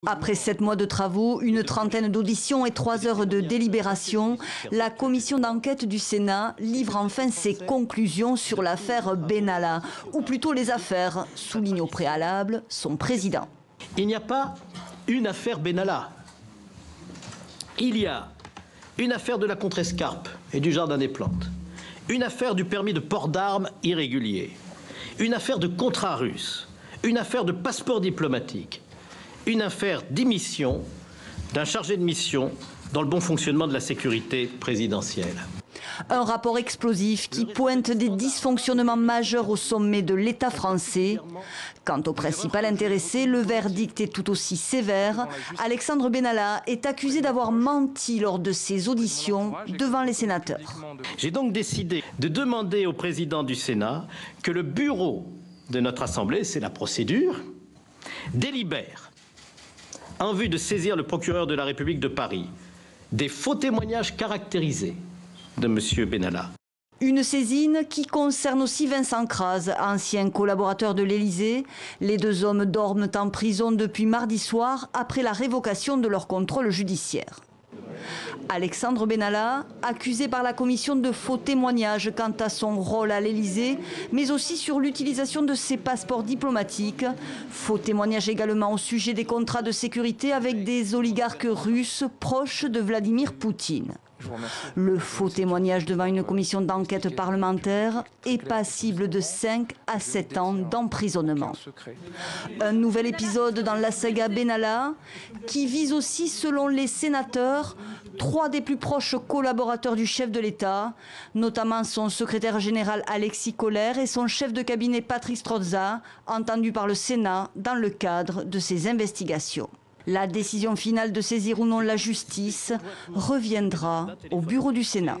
Après 7 mois de travaux, une trentaine d'auditions et 3 heures de délibération, la commission d'enquête du Sénat livre enfin ses conclusions sur l'affaire Benalla, ou plutôt les affaires, souligne au préalable son président. Il n'y a pas une affaire Benalla. Il y a une affaire de la Contrescarpe et du Jardin des Plantes, une affaire du permis de port d'armes irrégulier, une affaire de contrat russe, une affaire de passeport diplomatique, une affaire d'émission d'un chargé de mission dans le bon fonctionnement de la sécurité présidentielle. Un rapport explosif qui pointe des dysfonctionnements majeurs au sommet de l'État français. Quant au principal intéressé, le verdict est tout aussi sévère. Alexandre Benalla est accusé d'avoir menti lors de ses auditions devant les sénateurs. J'ai donc décidé de demander au président du Sénat que le bureau de notre Assemblée, c'est la procédure, délibère en vue de saisir le procureur de la République de Paris des faux témoignages caractérisés de M. Benalla. Une saisine qui concerne aussi Vincent Crase, ancien collaborateur de l'Élysée. Les deux hommes dorment en prison depuis mardi soir après la révocation de leur contrôle judiciaire. Alexandre Benalla, accusé par la commission de faux témoignages quant à son rôle à l'Élysée, mais aussi sur l'utilisation de ses passeports diplomatiques. Faux témoignages également au sujet des contrats de sécurité avec des oligarques russes proches de Vladimir Poutine. Le faux témoignage devant une commission d'enquête parlementaire est passible de 5 à 7 ans d'emprisonnement. Un nouvel épisode dans la saga Benalla qui vise aussi, selon les sénateurs, 3 des plus proches collaborateurs du chef de l'État, notamment son secrétaire général Alexis Kohler et son chef de cabinet Patrick Strozza, entendus par le Sénat dans le cadre de ses investigations. La décision finale de saisir ou non la justice reviendra au bureau du Sénat.